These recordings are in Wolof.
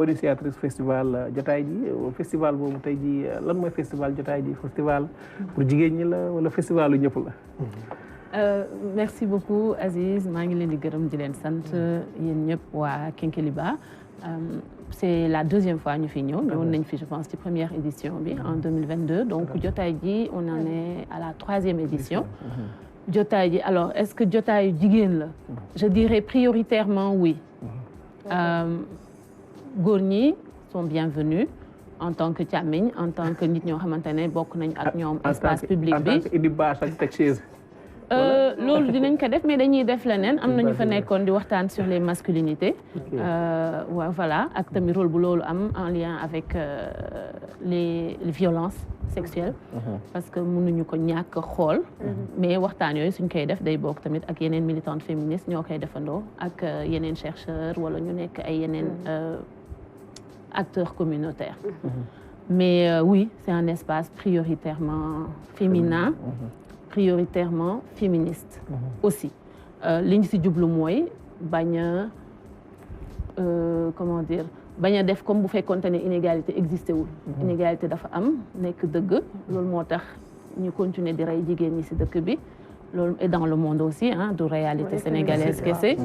initiatrice festival jotaay ji festival boobu tey ji lan mooy festival jotaay ji festival pour jigéen ñi la wala festivalu ñëpp la. Merci beaucoup Aziz maa ngi leen di gërëm di leen sant yéen ñëpp waa Kinkeliba. C'est la deuxième fois ñu fi ñëw ñëwoon nañ fi je pense ci première édition bi en 2022 donc jotaay ji on en est à la 3e édition. jotaay ji alors est-ce que jotaayu jigéen la. je dirais prioritairement oui. góor ñi sont bienvenus en tant que càmmiñ en tant que nit ñoo xamante ne bokk nañ ak ñoom espace public bi en tant que indi bâche ak teg chaise. loolu dinañ ko def mais dañuy def leneen am na ñu fa nekkoon di waxtaan sur les masculinités. waaw voilà ak tamit rôle bu loolu am en lien avec les violences sexuelles. parce que mënuñu ko ñàkk xool. mais waxtaan yooyu suñ koy def day bokk tamit ak yeneen militantes féministes ñoo koy defandoo ak yeneen chercheurs wala ñu nekk ay yeneen acteurs communautaires. mais oui c'est un espace prioritairement féminin. prioritairement féministe. aussi li ñu si jublu mooy bañ a comment dire bañ a def comme bu fekkoonte ne inégalité existé wul. inégalité dafa am nekk dëgg. loolu moo tax ñu continuer di rey jigéen ñi si dëkk bi. loolu et dans le monde aussi ah du réalité sénégalaise kese.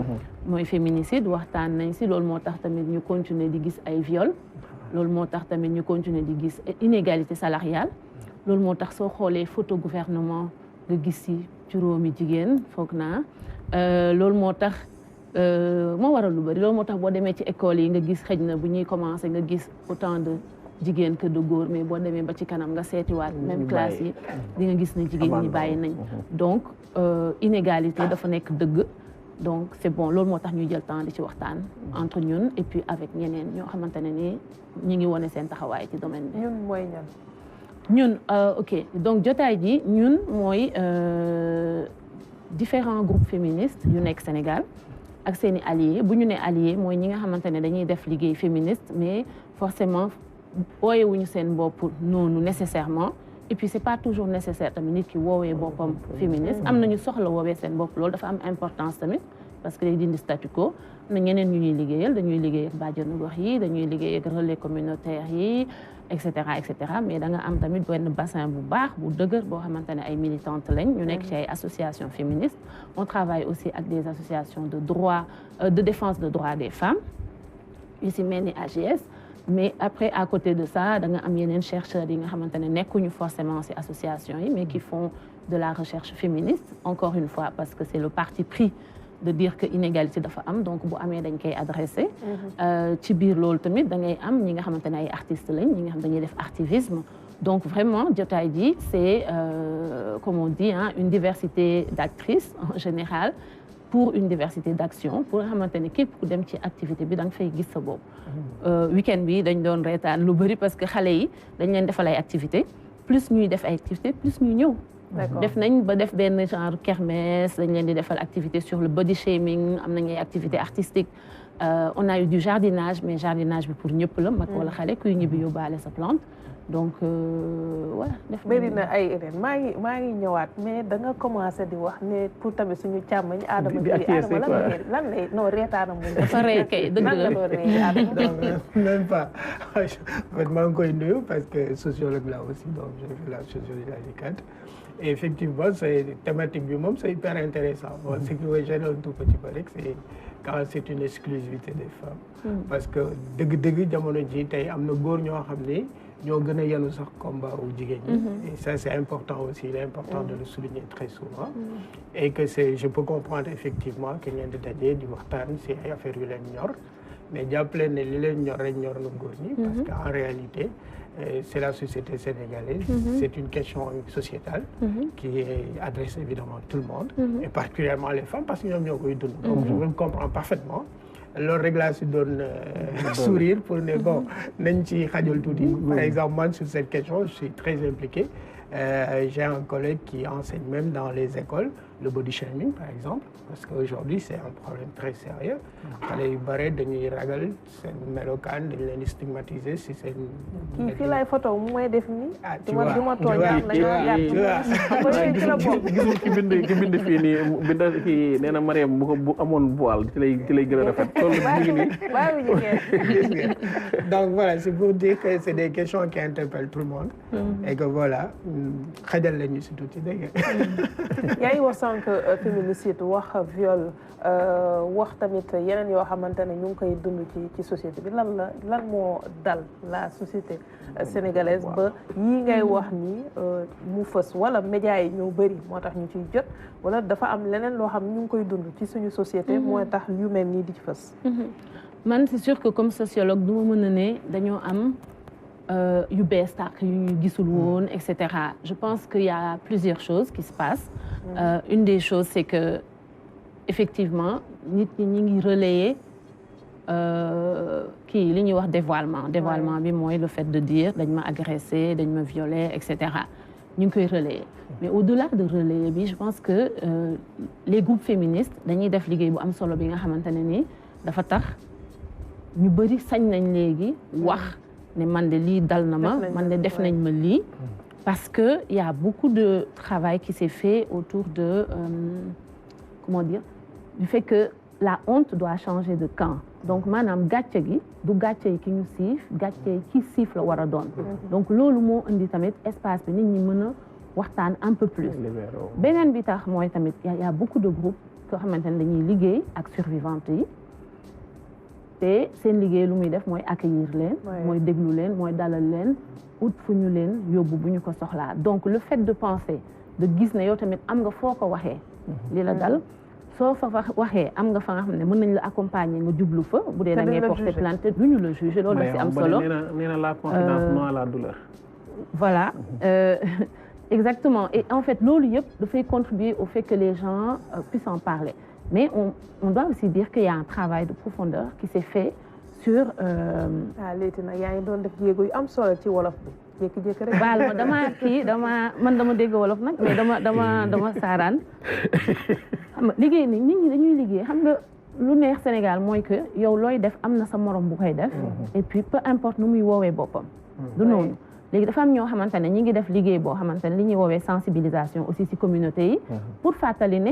mooy féminicide waxtaan nañ si loolu moo tax tamit ñu continuer di gis ay viol. loolu moo tax tamit ñu continuer di gis inégalité salariale. loolu moo tax soo xoolee photo gouvernement. nga gis ci juróomi jigéen foog naa loolu moo tax moo waral lu bari loolu moo tax boo demee ci école yi nga gis xëj na bu ñuy commencer nga gis autant de jigéen que de góor mais boo demee ba ci kanam nga seetiwaat même classe yi di nga gis ne jigéen ñi bàyyi nañ donc inégalité dafa nekk dëgg donc c'est bon loolu moo tax ñuy jël temps di ci waxtaan entre ñun et puis avec ñeneen ñoo xamante ne ni ñi ngi wone seen taxawaay ci domaine bi. ñun mooy ñan. ñun ok donc jotaay ji ñun mooy différents groupes féministes yu nekk Sénégal ak seeni alliés bu ñu ne alliés mooy ñi nga xamante ne dañuy def liggéey féministe mais forcément woowewuñu seen bopp noonu nécessairement et puis c'est pas toujours nécessaire tamit nit ki woowee boppam féministe am nañu soxla woowee seen bopp loolu dafa am importance tamit parce que day dindi statu quo am na ñeneen ñu ñuy liggéeyal dañuy liggéey ak bàjjenu gox yi dañuy liggéey ak relais communautaire yi et cetera mais da nga am tamit benn bassin bu baax bu dëgër boo xamante ne ay militantes lañ ñu nekk ci ay associations féministes on travaille aussi ak des associations de droit de défense de droits des femmes yu si mel ni AGS mais après à côté de ça da nga am yeneen chercheurs yi nga xamante ne nekkuñu forcément ci associations yi mais qui font de la recherche féministe encore une fois parce que c'est le parti pris de dire que inégalité dafa am donc bu amee dañ koy adressé. ci biir loolu tamit da ngay am ñi nga xamante ne ay artistes lañ ñi nga xam dañuy def activisme donc vraiment jotaay ji c'est comme on dit hein, une diversité d'actrices en général pour une diversité d'action pour nga xamante ne képp ku dem ci activité bi da nga fay gis sa bopp. week-end bi dañ doon reetaan lu bari parce que xale yi dañ leen defal ay activités plus ñuy def ay activités plus ñuy ñëw. def nañ ba def benn genre kermesse dañ leen di defal activité sur le body shaming am nañ ay activités artistiques on a eu du jardinage mais jardinage bi pour ñëpp la mag wala xale kuy ñibbi yóbbaale sa plante donc voilà. bëri na ay erreur maa ngi ñëwaat mais da nga commencé di wax ne pour tamit suñu càmmañ Adama Adama lan lay non reetaanam mu dafa rey kay dëgg la même pas en fait maa ngi koy nuyu parce que sociologue là aussi donc j'ai fait la sociologie radicale. Et effectivement, c'est thématique du monde, c'est hyper intéressant. Bon, ce qui me gêne un tout petit peu, c'est quand c'est une exclusivité des femmes. Parce que dëgg-dëgg jamono ji tey am na góor ñoo xam ne ñoo gën a yenu sax combat wu jigéen ñi. Et ça, c'est important aussi, il est important de le souligner très souvent. Et que je peux comprendre effectivement que ngeen di daje di waxtaan ci ay affaires yu leen ñor. Mais jàpp leen ne li leen ñor rek ñor na góor ñi. Parce qu'en réalité, c'est la société sénégalaise, c'est une question sociétale qui est adressée évidemment à tout le monde, et particulièrement les femmes, parce que ñoom ñoo koy dund. Donc je me comprends parfaitement. loolu rek laa si doon sourire pour ne bon nañ ci xajal tuuti. Par exemple, moi sur cette question, je suis très impliqué. J'ai un collègue qui enseigne même dans les écoles. le body shaming par exemple parce qu'aujourd'hui c'est un problème très sérieux xale yu bare dañuy ragal seen melokaan dañ leen di stigmatiser si seen kii fii lay photo mu may def nii tu vois duma tooñaat gisul ki bind fii nii bind kii nee na Mariam bu amoon voile ci lay gën a rafet loolu mi ngi nii donc voilà c'est pour dire que c'est des questions qui interpellent tout le monde et que voilà xajal lañu si tuuti dégg yaa ngi wax sànq féminicide wax viol wax tamit yeneen yoo xamante ne ñu ngi koy dund ci société bi lan moo dal la société sénégalaise ba yii ngay wax ni mu fës wala médias yi ñoo bëri moo tax ñu ciy jot wala dafa am leneen loo xam ñu ngi koy dund ci suñu société mooy tax yu mel nii di ci fës man c'est sûr que comme sociologue du ma mën a ne dañoo am yu bees tàq yu ñu gisul woon et cetera je pense qu'il y a plusieurs choses qui se passent une des choses c'est que effectivement nit ñi ngi relayer kii li ñuy wax dévoilement bi mooy le fait de dire dañ ma agressé dañ ma violé et cetera ñu ngi koy relayer mais au-delà de relayer bi je pense que les groupes féministes dañuy def liggéey bu am solo bi nga xamante ne ni dafa tax ñu bëri sañ nañ léegi wax ne man de lii dal na ma man de def nañ ma lii parce que il y a beaucoup de travail qui s'est fait autour de comment dire du fait que la honte doit changer de camp donc maanaam gàcce gi du gàcce yi ki ñu siif gàcce yi ki siif la war a doon donc loolu moo indi tamit espace bi nit ñi mën a waxtaan un peu plus beneen bi tax mooy tamit y a beaucoup de groupes yoo xamante ne dañuy liggéey ak survivantes yi te seen liggéey lu muy def mooy accueillir leen mooy déglu leen mooy dalal leen ut fu ñu leen yóbbu bu ñu ko soxlaa donc le fait de penser de gis ne yow tamit am nga foo ko waxee li la dal soo fa waxee am nga fa nga xam ne mën nañ la accompagner nga jublu fa bu dee da ngay porter plainte du ñu la juger loolu daf ci am solo nee na la confidence non à la douleur voilà exactement et en fait loolu yëpp dafay contribuer au fait que les gens puissent en parler mais on doit aussi dire qu'il y a un travail de profondeur qui s'est fait sur léegi nag yaa ngi doon def jéego yu am solo ci wolof bi jékki-jékki rek baal ma dama dégg wolof nag mais dama saaraan xam nga liggéey ni nit ñi dañuy liggéey xam nga lu neex Sénégal mooy que yow looy def am na sa morom bu koy def et puis peu importe nu muy woowee boppam du noonu léegi dafa am ñoo xamante ne ñi ngi def liggéey boo xamante ne li ñuy woowee sensibilisation aussi ci communauté yi pour fàttali ne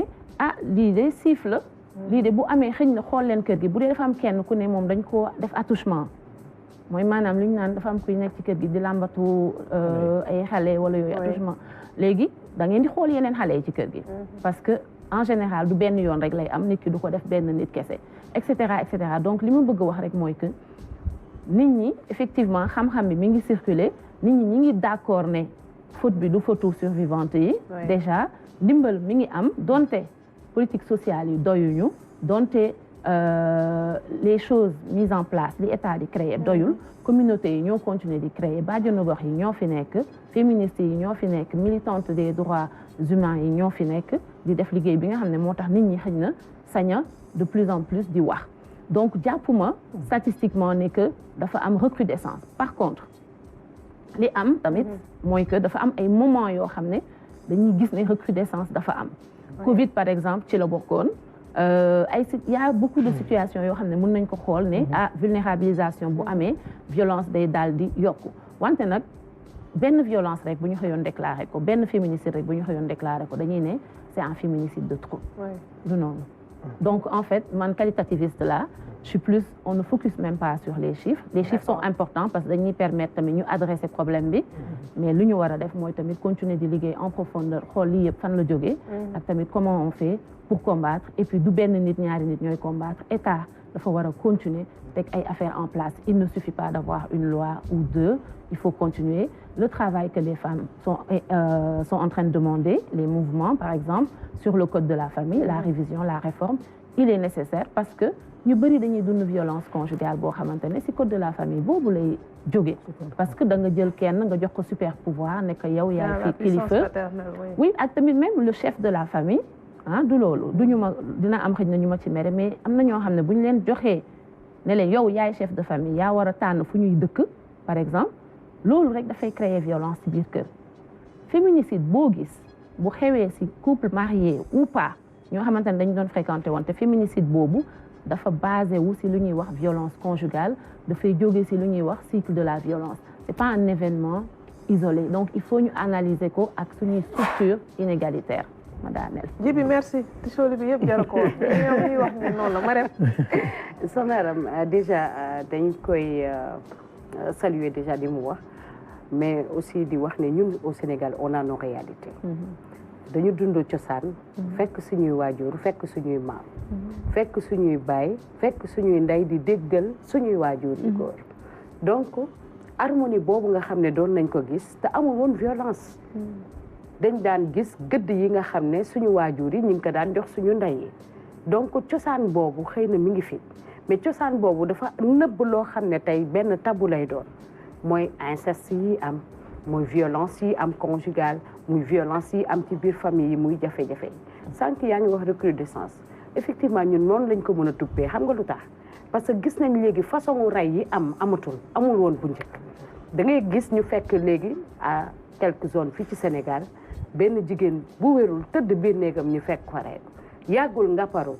lii de siif la lii de bu amee xëñ na xool leen kër gi bu dee dafa am kenn ku ne moom dañ ko def attouchement mooy maanaam li ñu naan dafa am kuy nekk ci kër gi di làmbatu ay xale wala yooyu attouchement léegi da ngeen di xool yeneen xale yi ci kër gi parce que en général du benn yoon rek lay am nit ki du ko def benn nit kese et cetera donc li ma bëgg a wax rek mooy que nit ñi effectivement xam-xam bi mi ngi circuler nit ñi ngi d'accord ne faute bi du faute survivante yi déjà ndimbal mi ngi am donte politique sociale yi doyuñu donte les choses mises en place li état di créer doyul communauté yi ñoo continuer di créer bàjjenu gox yi ñoo fi nekk féministes yi ñoo fi nekk militantes des droits humains yi ñoo fi nekk di def liggéey bi nga xam ne moo tax nit ñi xëy na saña de plus en plus di wax donc jàppuma statistiquement ne que dafa am recrudescence par contre li am tamit mooy que dafa am ay moments yoo xam ne dañuy gis ne recrudescence dafa am Covid par exemple ci la bokkoon y a beaucoup de situations yoo xam ne mën nañ ko xool ne vulnérabilisation bu amee violence day daal di yokku wante nag benn violence rek bu ñu xëyoon déclaré ko benn féminicide rek bu ñu xëyoon déclaré ko dañuy ne c'est un féminicide de trop du noonu donc en fait man qualitativiste là je suis plus on ne focus même pas sur les chiffres sont importants parce que dañuy permettre tamit ñu adresser problème bi mais lu ñu war a def mooy tamit continuer di liggéey en profondeur xool lii yëpp fan la jógee ak tamit comment on fait pour combattre et puis du benn nit ñaari nit ñooy combattre état dafa war a continuer teg ay affaires en place il ne suffit pas d'avoir une loi ou deux il faut continuer le travail que les femmes sont en train de demander les mouvements par exemple sur le code de la famille la révision la réforme il est nécessaire parce que ñu bëri dañuy dund violence conjugale boo xamante ne ci code de la famille boobu lay jóge parce que da nga jël kenn nga jox ko super pouvoir ne que yow yaay fi kilifa oui ak tamit même le chef de la famille du loolu duñu ma dina am xëy na ñu ma ci mere mais am na ñoo xam ne bu ñu leen joxee ne leen yow yaay chef de famille yaa war a tànn fu ñuy dëkk par exemple loolu rek dafay créer violence ci biir kër féminicide boo gis bu xewee ci couple marié ou pas ñoo xamante ne dañu doon fréquenté woon te féminicide boobu dafa basé wu ci lu ñuy wax violence conjugale dafay jóge ci lu ñuy wax cycle de la violence c'est pas un événement isolé donc il faut ñu analyser ko ak suñuy structure inégalitaire madame Djiby merci tisoli bi yëpp jara ko wax ñuy wax ne noonu la ma rem Soxna Aram déjà dañ koy saluer déjà di mu wax mais aussi di wax ne ñun au Sénégal on a nos réalités dañu dund cosaan fekk suñuy waajur fekk suñuy maam fekk suñuy baay fekk suñuy ndey di déggal suñuy waajur yu góor donc harmonie boobu nga xam ne doon nañ ko gis te amul woon violence dañ daan gis gëdd yi nga xam ne suñu waajur yi ñu ngi ko daan jox suñu ndey yi donc cosaan boobu xëy na mi ngi fi mais cosaan boobu dafa nëbb loo xam ne tey benn tabu lay doon mooy inceste yi am muy violence yi am conjugale muy violence yi am ci biir famille yi muy jafe-jafe yi sànq yaa ngi wax recrudescence effectivement ñun noonu lañ ko mën a tuppee xam nga lu tax parce que gis nañ léegi façon rey yi amul woon bu njëkk da ngay gis ñu fekk léegi à quelques zones fii ci Sénégal benn jigéen bu wérul tëdd biir néegam ñu fekk ko rey yàggul nga paru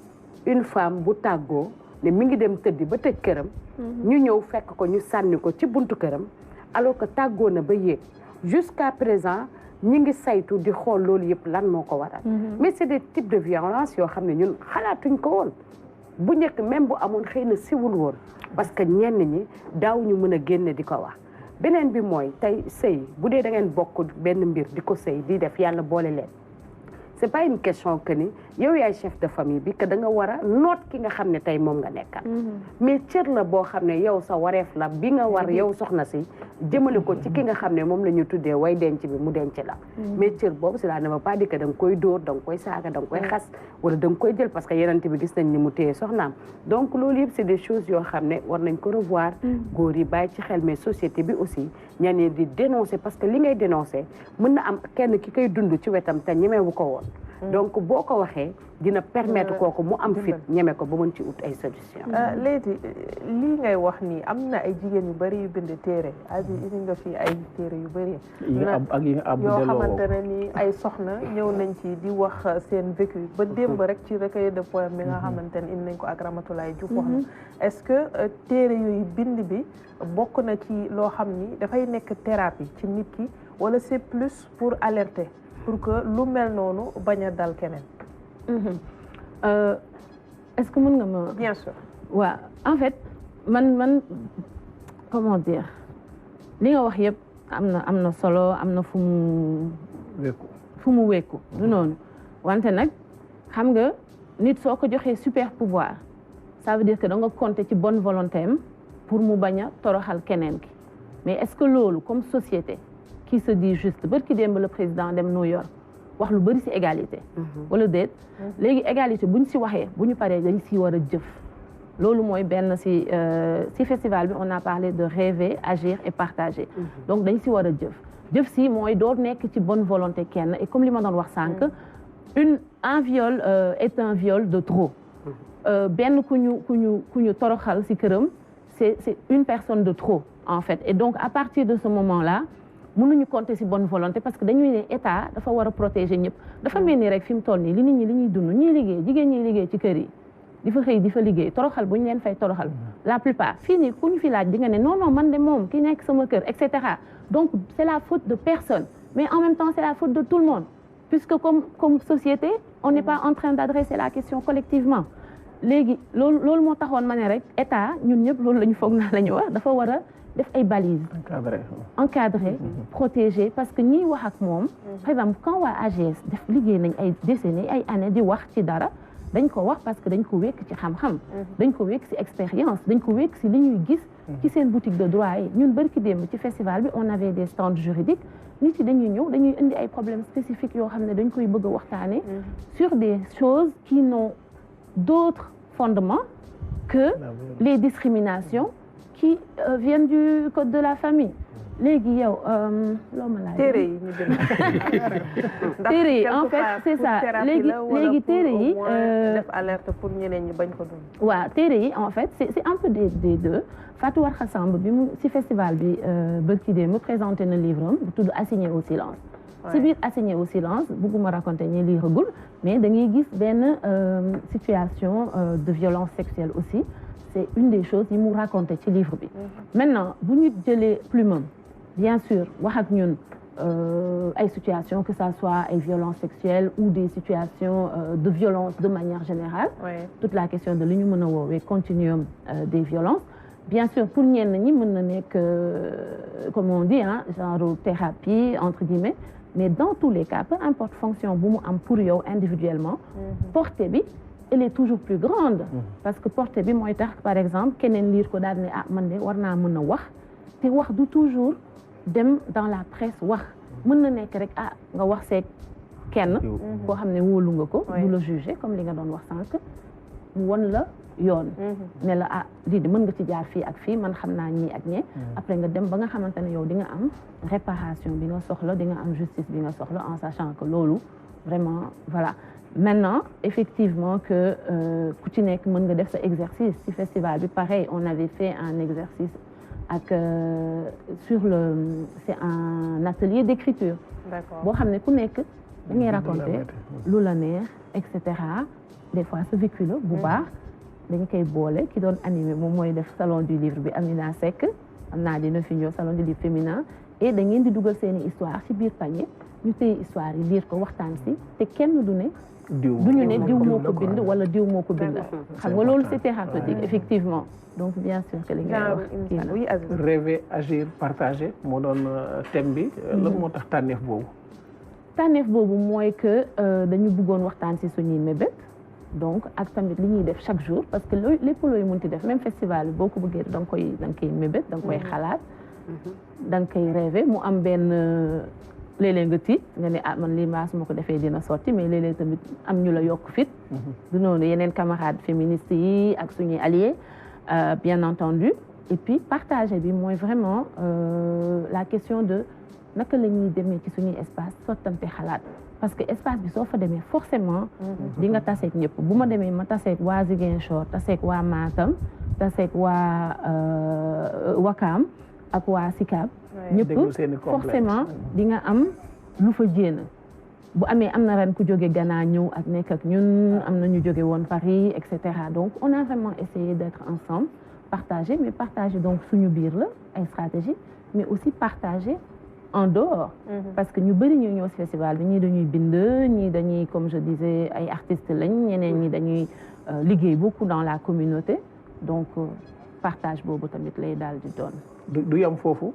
une femme bu tàggoo ne mi ngi dem tëddi ba tëj këram ñu ñëw fekk ko ñu sànni ko ci buntu këram alors que tàggoo na ba yéeg jusqu'à présent ñi ngi saytu di xool loolu yëpp lan moo ko waral mais c'est des types de violence yoo xam ne ñun xalaatuñ ko woon bu njëkk même bu amoon xëy na siwul woon parce que ñenn ñi daawuñu mën a génne di ko wax beneen bi mooy tey sëy bu dee da ngeen bokk benn mbir di ko sëy di def yàlla boole leen c'est pas une question que ni yow yaay chef de famille bi que da nga war a noot ki nga xam ne tey moom nga nekkal mais cër la boo xam ne yow sa wareef la bi nga war yow soxna si jëmale ko ci ki nga xam ne moom la ñu tuddee way denc bi mu denc la mais cër boobu cela ne veut pas dire que da nga koy dóor da nga koy saaga da nga koy xas wala da nga koy jël parce que yenente bi gis nañ ni mu téye soxnaam donc loolu yëpp c'est des choses yoo xam ne war nañ ko revoir góor yi bàyyi ci xel mais société bi aussi ñaan di dénoncer parce que li ngay dénoncer mën na am kenn ki koy dund ci wetam te ñemewu ko woon donc boo ko waxee dina permettre kooku mu am fit ñeme ko ba mën ci ut ay solution léegi lii ngay wax nii am na ay jigéen yu bëri yu bind téere asi isi nga fii ay téere yu bëri yoo xamante ne ni ay soxna ñëw nañ ci di wax seen vécu ba démb rek ci recueil de poème bi nga xamante ne indi nañ ko ak Ramatoulaye Diouf wax na est-ce que téere yooyu bind bi bokk na ci loo xam ni dafay nekk thérapie ci nit ki wala c'est plus pour alerter pour que lu mel noonu bañ a dal keneen. Est-ce que mën nga ma. bien sûr. waaw en fait man comment dire li nga wax yëpp am na solo am na fu mu wékku du noonu wante nag xam nga nit soo ko joxee super pouvoir ça veut dire que da nga compter ci bonne volonté am pour mu bañ a toroxal keneen ki mais est-ce que loolu comme société. qui se dit juste barki démb le président dem New York wax lu bëri ci égalité wala déet léegi égalité buñ ci waxee bu ñu paree dañ ci war a jëf loolu mooy benn ci festival bi on a parlé de rêver agir et partager donc dañ ci war a jëf ci mooy doo nekk ci bonne volonté kenn et comme li ma doon wax sànq un viol est un viol de trop benn ku ñu toroxal ci këram c'est une personne de trop en fait et donc à partir de ce moment-là mënuñu compter ci bonne volonté parce que dañuy ne état dafa war a protéger ñëpp dafa mel ni rek fi mu toll nii li nit ñi li ñuy dund ñuy liggéey jigéen ñiy liggéey ci kër yi di fa xëy di fa liggéey toroxal bu ñu leen fay toroxal la plupart fii nii ku ñu fi laaj di nga ne non man de moom ki nekk sama kër et cetera donc c'est la faute de personne mais en même temps c'est la faute de tout le monde puisque comme société on n'est pas en train d'adresser la question collectivement léegi loolu moo taxoon ma ne rek état ñun ñëpp loolu la ñu foog naa la ñu wax dafa war a def ay balises encadré protégé parce que ñiy wax ak moom par exemple quand waa AGS def liggéey nañ ay décennies ay années di wax ci dara dañ ko wax parce que dañ ko wékk ci xam-xam dañ ko wékk ci expérience dañ ko wékk ci li ñuy gis ci seen boutique de droit yi ñun bërki démb ci festival bi on avait des stands juridiques nit yi dañuy ñëw dañuy indi ay problèmes spécifiques yoo xam ne dañ koy bëgg a waxtaane sur des choses qui n'ont d'autres fondements que les discriminations qui viennent du code de la famille léegi yow loo ma laaj. téere yi ñu dem. téere yi en fait c'est ça léegi téere yi. def alerte pour ñeneen ñi bañ ko dund. waaw téere yi en fait c'est un peu des deux Fatou Warkha Samb bi mu ci festival bi bërki dee mu présenté na livre am bu tudd Assigné au silence ci biir assigné au silence bëgguma raconter ñi liiragul mais da ngay gis benn situation de violence sexuelle aussi c'est une des choses yi mu raconté ci livre bi maintenant bu ñu jëlee plume bien sûr wax ak ñun ay situations que ça soit ay violences sexuelles ou des situations de violence de manière générale toute la question de li ñu mën a woowee continuum des violences bien sûr pour ñenn ñi mën na nekk comme on dit genre thérapie entre guillemets mais dans tous les cas peu importe fonction bu mu am pour yow individuellement portée bi elle est toujours plus grande parce que portée bi mooy tax par exemple keneen liir ko daal ne man de war naa mën a wax te wax du toujours dem dans la presse wax mën na nekk rek nga wax seeg kenn koo xam ne wóolu nga ko du la juger comme li nga doon wax sànq mu won la yoon ne la lii de mën nga ci jaar fii ak fii man xam naa ñii ak ñee après nga dem ba nga xamante ne yow di nga am réparation bi nga soxla di nga am justice bi nga soxla en sachant que loolu vraiment voilà maintenant effectivement que ku ci nekk mën nga def sa exercice ci festival bi pareil on avait fait un exercice ak c'est un atelier d'écriture boo xam ne ku nekk da ngay raconter lu la neex et cetera des fois sa vécu la bu baax dañ koy boole ki doon animé moom mooy def salon du livre bi Amina Seck am naa dina fi ñëw salon du livre féminin et da ngeen di dugal seeni histoire ci biir panier ñu téye histoire yi lire ko waxtaan si te kenn du ne duñu ne diw moo ko bind wala diw moo ko bind xam nga loolu c'est thérapeutique effectivement donc bien sûr que li ngay wax rêver agir partager moo doon thème bi lan moo tax tànneef boobu mooy que dañu bëggoon waxtaan si suñuy mébét donc ak tamit li ñuy def chaque jour parce que loolu lépp looy mënti def même festival bi boo ko bëggee da nga koy mébét da nga koy xalaat da nga koy rêver mu am benn léeg-léeg nga tiit nga ne man lii maa su ma ko defee dina sotti mais léeg-léeg tamit am ñu la yokk fit du noonu yeneen camarades féministes yi ak suñuy alliés bien entendu et puis partager bi mooy vraiment la question de naka la ñuy demee ci suñuy espace sottante xalaat parce que espace bi soo fa demee forcément di nga taseeg ñëpp bu ma demee ma taseeg waa Ziguinchor taseeg waa Matam taseeg waa Wakaam ak waa Sicap ñëpp forcément di nga am lu fa jéena bu amee am na ren ku jóge Ghana ñëw ak nekk ak ñun am na ñu jóge woon Paris et cetera donc on a vraiment essayé d'être ensemble partager mais partager donc suñu biir la ay stratégie mais aussi partager en dehors parce que ñu bëri ñu ñëw ci festival bi ñii dañuy bind ñii dañuy comme je disais ay artistes lañ ñeneen ñi dañuy liggéey beaucoup dans la communauté donc partage boobu tamit lay daal di doon du yam foofu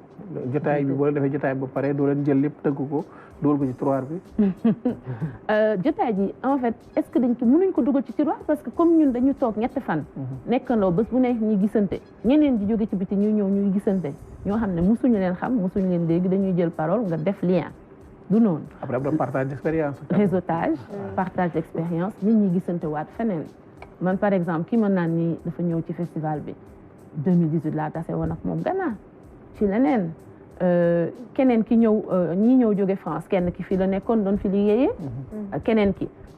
jotaay bi boo leen defee jotaay ba pare doo leen jël lépp tëgg ko dugal ko ci tiroir bi jotaay ji en fait est-ce que dañ ko mënuñ ko dugal ci tiroir parce que comme ñun dañu toog ñetti fan nekkandoo bés bu nekk ñuy gisante ñeneen di jóge ci biti ñuy ñëw ñuy gisante ñoo xam ne musuñu leen xam musuñu leen dégg dañuy jël parole nga def lien du noonu après partage d'expérience réseautage partage d'expérience nit ñi gisante waat feneen man par exemple ki mën naan ni dafa ñëw ci festival bi 2018 laa tase woon ak moom Ghana ci leneen keneen ki ñëw ñii ñëw jóge France kenn ki fii la nekkoon doon fi liggéeyee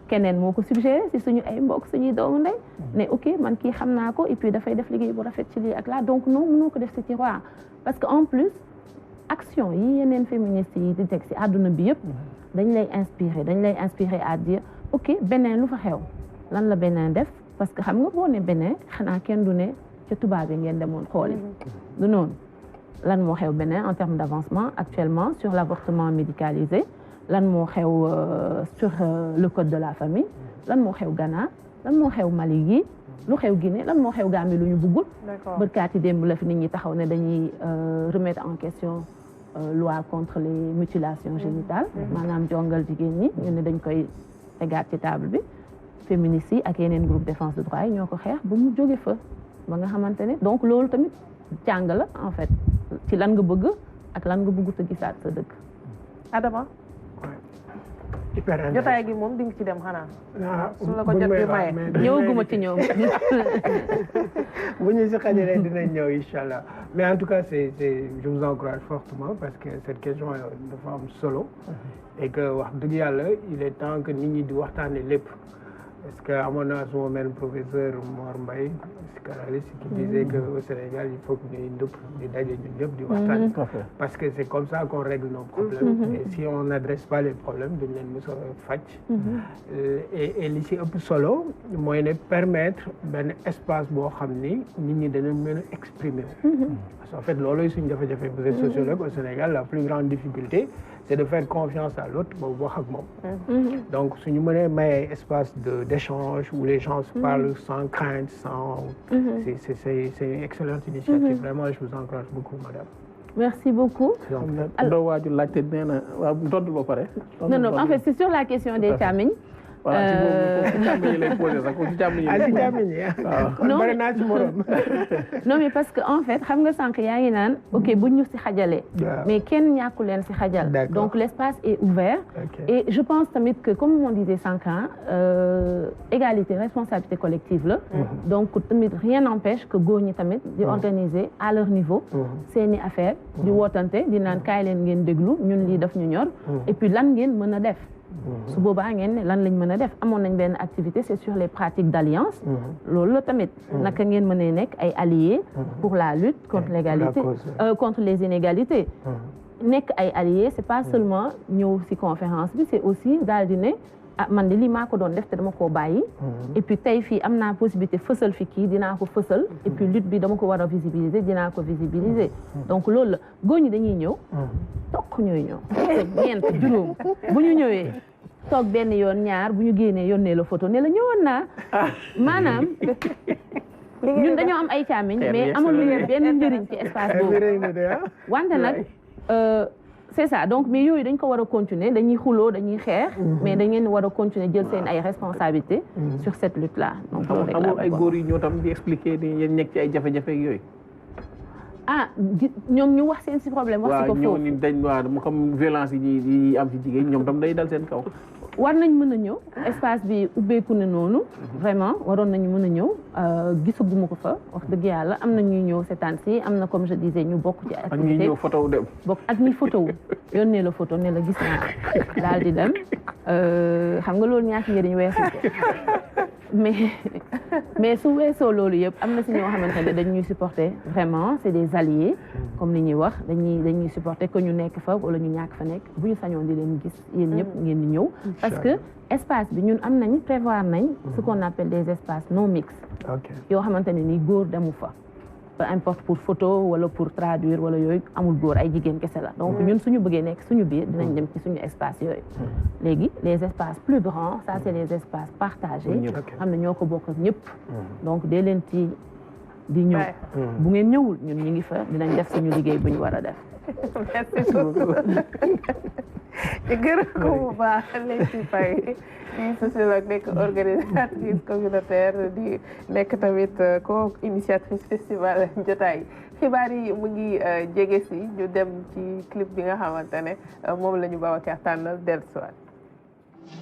keneen moo ko suggéré si suñu ay mbokk suñuy doomu ndey ne ok man kii xam naa ko et puis dafay def liggéey bu rafet ci lii ak là donc non mënoo ko def ci tiroir parce que en plus action yi yeneen féministes yi di teg si àdduna bi yëpp dañ lay inspirer à dire ok Bénin lu fa xew lan la Bénin def parce que xam nga boo ne Bénin xanaa kenn du ne ca tubaab yi ngeen demoon xooli du noonu lan moo xew Bénin en termes d'avancement actuellement sur l'avortement médicalisé lan moo xew sur le code de la famille lan moo xew Ghana lan moo xew Mali gi lu xew Guinée lan moo xew Gambie lu ñu bëggul bërkaati démb la fi nit ñi taxaw ne dañuy remettre en question loi contre les mutilations génitales maanaam jongal jigéen ñi ñu ne dañ koy tegaat ci table bi féministes yi ak yeneen groupe défense de droit yi ñoo ko xeex ba mu jóge fa ba nga xamante ne donc loolu tamit jàng la en fait ci lan nga bëgg ak lan nga bëgg te gisaat sa dëkk Adama jotaay gi moom di nga ci dem xanaa su la ko jot bi maye ñëwaguma ci ñoom bu ñu si xajalee dinañ ñëw inchallah mais en tout cas je vous encourage fortement parce que cette question dafa am solo et que wax dëgg yàlla il est temps que nit ñi di waxtaane lépp Parce que à mon avis, mon même professeur Mor Mbaye, psychanalyste, qui disait qu'au Sénégal, il faut que nous parce que c'est comme ça qu'on règle nos problèmes. Et si on n'adresse pas les problèmes, nous les et l'ici un peu solo, moi, permettre un espace pour exprimer. Parce qu'en fait, vous êtes sociologue au Sénégal, la plus grande difficulté, c'est de faire confiance à l'autre pour voir donc si nous avons un espace d'échange où les gens se parlent sans crainte, sans c'est une excellente initiative. Vraiment, je vous encourage beaucoup, madame. Merci beaucoup. Non, en fait, c'est sur la question des camions. Non mais parce que en fait xam nga sank yaa ngi naan ok bu ñu ci xajalé mais kenn ñàkku leen ci xajal donc l'espace est ouvert et je pense tamit que comme on disait sank égalité responsabilité collective la donc tamit rien n'empêche que góor ñi tamit di organiser à leur niveau seeni affaire di wootante di naan kaay leen ngeen déglu ñun lii daf ñu ñor et puis lan ngeen mën a def su boobaa ngeen ne lan lañ mën a def amoon nañ benn activité c'est sur les pratiques d'alliance loolu la tamit naka ngeen mënee nekk ay alliés pour la lutte contre l'égalité contre les inégalités nekk ay alliés c'est pas seulement ñëw ci conférence bi c'est aussi daal di ne ah man de lii maa ko doon def te dama koo bàyyi et puis tey fii am naa possibilité fësal fi kii dinaa ko fësal et puis lutte bi dama ko war a visibiliser dinaa ko visibiliser donc loolu la góor ñi dañuy ñëw toog ñooy ñëw ñeent juróom bu ñu ñëwee toog benn yoon ñaar bu ñu génnee yónnee la photo ne la ñëwoon naa maanaam ñun dañoo am ay càmmiñ mais amul lu benn njëriñ ci espace boobu wante nag c'est ça donc mais yooyu dañ ko war a continuer dañuy xuloo dañuy xeex mais dañ leen war a continuer jël seen ay responsabilités sur cette lutte là donc amul ay góor yi ñoo tam di expliquer ni yéen nekk ci ay jafe-jafe ak yooyu ah ñoom ñu wax seen si problème wax si ko foofu waaw ñoo ni dañ waaw mu comme violence yi am ci jigéen ñoom tam day dal seen kaw war nañ mën a ñëw espace bi ubbeeku na noonu vraiment waroon nañu mën a ñëw gisaguma ko fa wax dëgg yàlla am na ñuy ñëw cette année-ci am na comme je disais ñu bokk ci activité ak ñuy ñëw photo dem bokk ak ñi photo yónnee la photo ne la gis naa daal di dem xam nga loolu ñaata njëriñ weesu ko mais su weesoo loolu yëpp am na si ñoo xamante ne dañuy supporter vraiment c'est des alliés comme ni ñuy wax dañuy supporter que ñu nekk fa wala ñu ñàkk fa nekk bu ñu sañoon di leen gis yéen ñëpp ngeen di ñëw parce que espace bi ñun am nañ prévoir nañ ce qu'on appelle des espaces non mixtes yoo xamante ne ni góor demu fa peu importe pour photo wala pour traduire wala yooyu amul góor ay jigéen kese la donc ñun suñu bëggee nekk suñu biir dinañ dem ci suñu espace yooyu léegi les espaces plus grands ça c'est les espaces partagés xam ne ñoo ko bokk ak ñëpp donc dee leen ci di ñëw bu ngeen ñëwul ñun ñu ngi fa dinañ def suñu liggéey bu ñu war a def merci beaucoup di gërëm ko bu baax Leyti Faye di sociologue nekk organisatrice communautaire di nekk tamit co-initiatrice festival Jotaay xibaar yi mu ngi jege si ñu dem ci clip bi nga xamante ne moom la ñu Babacar tànnal dellusiwaat